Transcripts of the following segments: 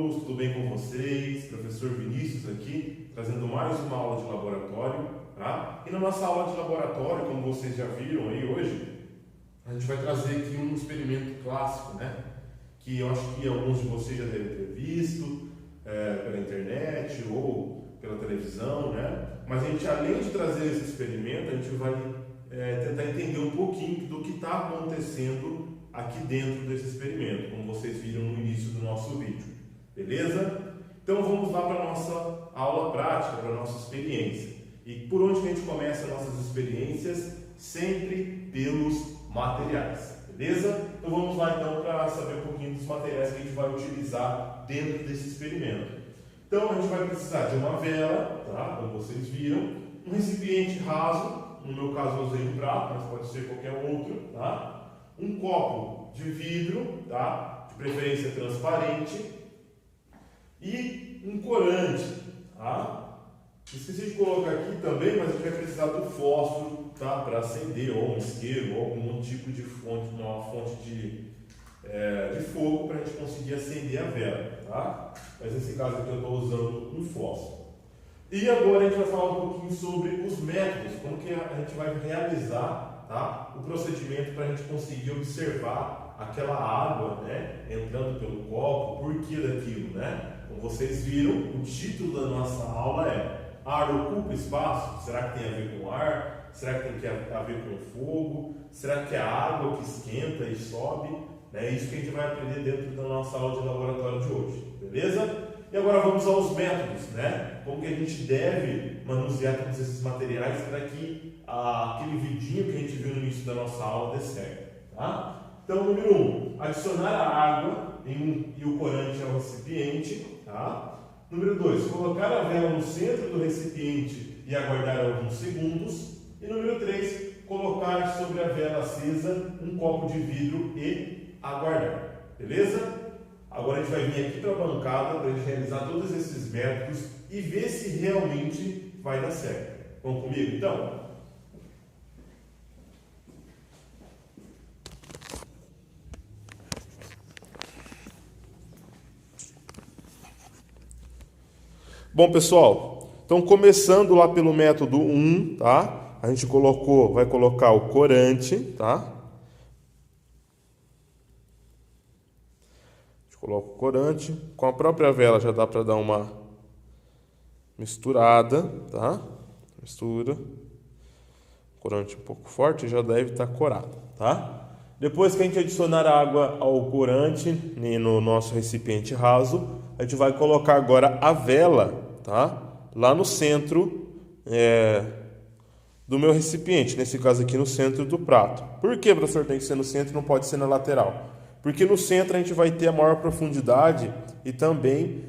alunos, tudo bem com vocês? Professor Vinícius aqui, trazendo mais uma aula de laboratório, tá? E na nossa aula de laboratório, como vocês já viram aí hoje, a gente vai trazer aqui um experimento clássico, né? Que eu acho que alguns de vocês já devem ter visto pela internet ou pela televisão, né? Mas a gente, além de trazer esse experimento, a gente vai tentar entender um pouquinho do que está acontecendo aqui dentro desse experimento, como vocês viram no início do nosso vídeo, beleza? Então vamos lá para a nossa aula prática, para a nossa experiência. E por onde que a gente começa nossas experiências? Sempre pelos materiais, beleza? Então vamos lá então para saber um pouquinho dos materiais que a gente vai utilizar dentro desse experimento. Então a gente vai precisar de uma vela, tá? Como vocês viram, um recipiente raso, no meu caso eu usei um prato, mas pode ser qualquer outro, tá? Um copo de vidro, tá? De preferência transparente, e um corante, tá? Esqueci de colocar aqui também, mas a gente vai precisar do fósforo, tá? Para acender, ou um isqueiro, ou algum tipo de fonte, uma fonte de fogo para a gente conseguir acender a vela, tá? Mas nesse caso aqui eu estou usando um fósforo. E agora a gente vai falar um pouquinho sobre os métodos, como que a gente vai realizar, tá? O procedimento para a gente conseguir observar aquela água, né, entrando pelo copo, por que daquilo, né? Como vocês viram, o título da nossa aula é Ar ocupa espaço? Será que tem a ver com ar? Será que tem a ver com fogo? Será que é a água que esquenta e sobe? É isso que a gente vai aprender dentro da nossa aula de laboratório de hoje, beleza? E agora vamos aos métodos, né? Como que a gente deve manusear todos esses materiais para que aquele vidinho que a gente viu no início da nossa aula dê certo, tá? Então, número 1, adicionar a água e o corante ao recipiente, tá? Número 2, colocar a vela no centro do recipiente e aguardar alguns segundos. E número 3, colocar sobre a vela acesa um copo de vidro e aguardar, beleza? Agora a gente vai vir aqui para a bancada para a gente realizar todos esses métodos e ver se realmente vai dar certo. Vamos comigo então? Bom, pessoal, então começando lá pelo método 1, tá? A gente vai colocar o corante, tá? Coloco o corante, com a própria vela já dá para dar uma misturada, tá? Mistura. Corante um pouco forte, já deve estar corado, tá? Depois que a gente adicionar a água ao corante no nosso recipiente raso, a gente vai colocar agora a vela, tá? Lá no centro do meu recipiente, nesse caso aqui no centro do prato. Por que, professor, tem que ser no centro e não pode ser na lateral? Porque no centro a gente vai ter a maior profundidade e também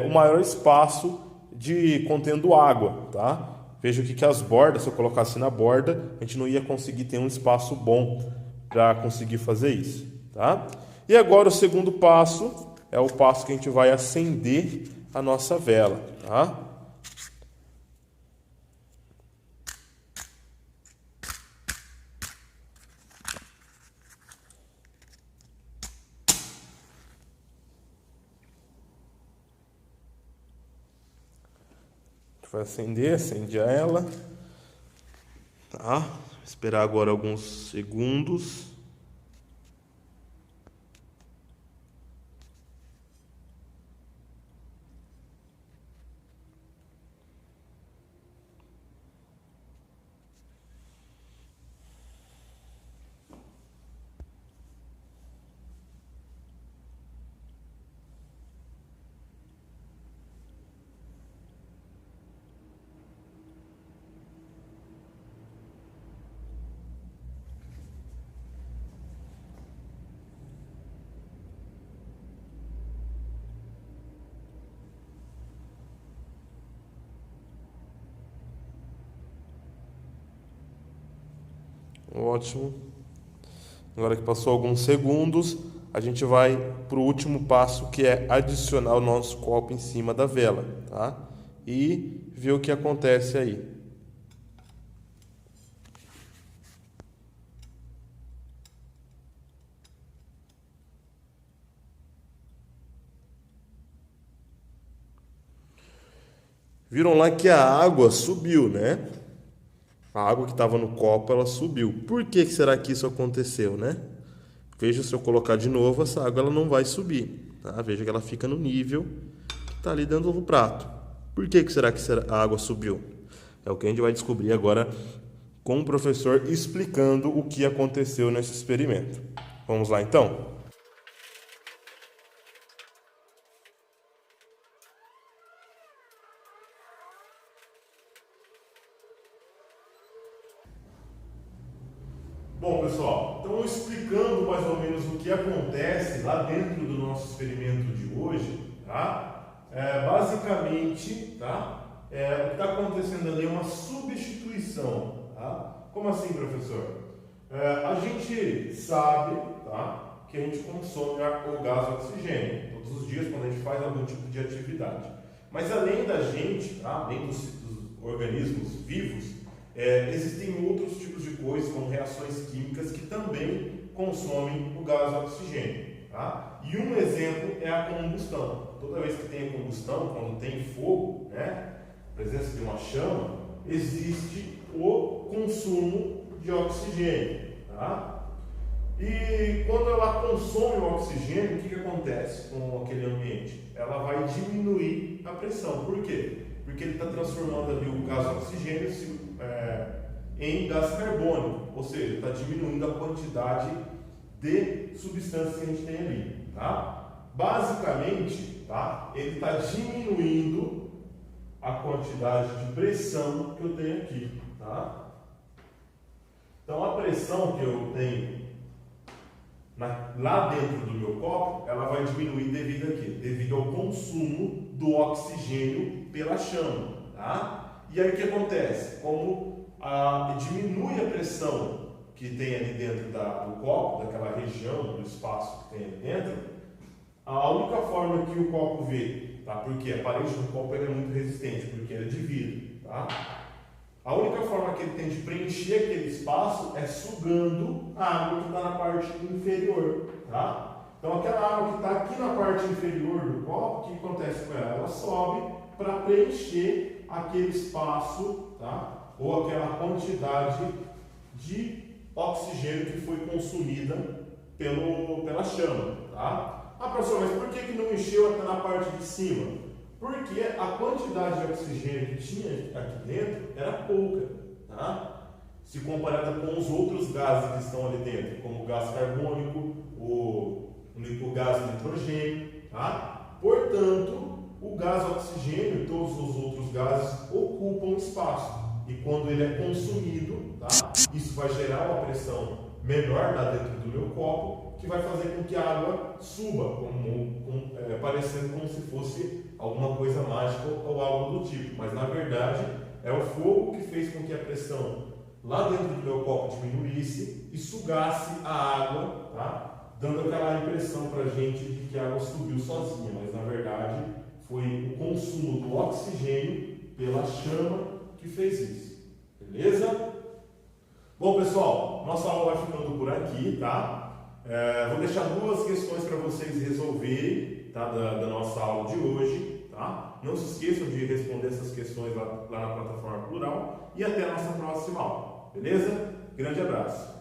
o maior espaço de contendo água, tá? Veja aqui que as bordas, se eu colocasse na borda, a gente não ia conseguir ter um espaço bom para conseguir fazer isso, tá? E agora o segundo passo é o passo que a gente vai acender a nossa vela, tá? Vai acende ela, tá? Esperar agora alguns segundos. Ótimo. Agora que passou alguns segundos, a gente vai para o último passo, que é adicionar o nosso copo em cima da vela, tá? E ver o que acontece aí. Viram lá que a água subiu, né? A água que estava no copo, ela subiu. Por que será que isso aconteceu, né? Veja, se eu colocar de novo, essa água ela não vai subir, tá? Veja que ela fica no nível que está ali dentro do prato. Por que será que a água subiu? É o que a gente vai descobrir agora com o professor explicando o que aconteceu nesse experimento. Vamos lá, então? Bom, pessoal, então explicando mais ou menos o que acontece lá dentro do nosso experimento de hoje, tá? Basicamente, tá? O que está acontecendo ali é uma substituição, tá? Como assim, professor? A gente sabe, tá, que a gente consome o gás oxigênio todos os dias quando a gente faz algum tipo de atividade. Mas além da gente, tá, além dos organismos vivos, existem outros tipos de coisas, como reações químicas, que também consomem o gás oxigênio. Tá? E um exemplo é a combustão. Toda vez que tem a combustão, quando tem fogo, né, presença de uma chama, existe o consumo de oxigênio. Tá? E quando ela consome o oxigênio, o que acontece com aquele ambiente? Ela vai diminuir a pressão. Por quê? Porque ele está transformando ali o gás oxigênio em gás carbônico, ou seja, está diminuindo a quantidade de substâncias que a gente tem ali. Tá? Basicamente, tá, ele está diminuindo a quantidade de pressão que eu tenho aqui. Tá? Então, a pressão que eu tenho lá dentro do meu copo, ela vai diminuir devido a quê? Devido ao consumo do oxigênio pela chama. Tá? E aí o que acontece? Como diminui a pressão que tem ali dentro do copo, daquela região, do espaço que tem ali dentro, a única forma que o copo vê, tá? Porque a parede do copo é muito resistente, porque ele é de vidro. Tá? A única forma que ele tem de preencher aquele espaço é sugando a água que está na parte inferior. Tá? Então aquela água que está aqui na parte inferior do copo, o que acontece com ela? Ela sobe para preencher aquele espaço, tá? Ou aquela quantidade de oxigênio que foi consumida pela chama. Tá? Professor, mas por que não encheu até na parte de cima? Porque a quantidade de oxigênio que tinha aqui dentro era pouca, tá? Se comparada com os outros gases que estão ali dentro, como o gás carbônico, o gás nitrogênio, tá? Portanto, o gás oxigênio e todos os outros gases ocupam espaço. E quando ele é consumido, tá? Isso vai gerar uma pressão menor lá dentro do meu copo, que vai fazer com que a água suba, parecendo como se fosse alguma coisa mágica ou algo do tipo. Mas na verdade é o fogo que fez com que a pressão lá dentro do meu copo diminuísse e sugasse a água, tá? Dando aquela impressão para a gente de que a água subiu sozinha, mas na verdade foi o consumo do oxigênio pela chama que fez isso. Beleza? Bom, pessoal, nossa aula vai ficando por aqui, tá? Vou deixar duas questões para vocês resolverem, tá? Da nossa aula de hoje, tá? Não se esqueçam de responder essas questões lá na plataforma Plural e até a nossa próxima aula, beleza? Grande abraço!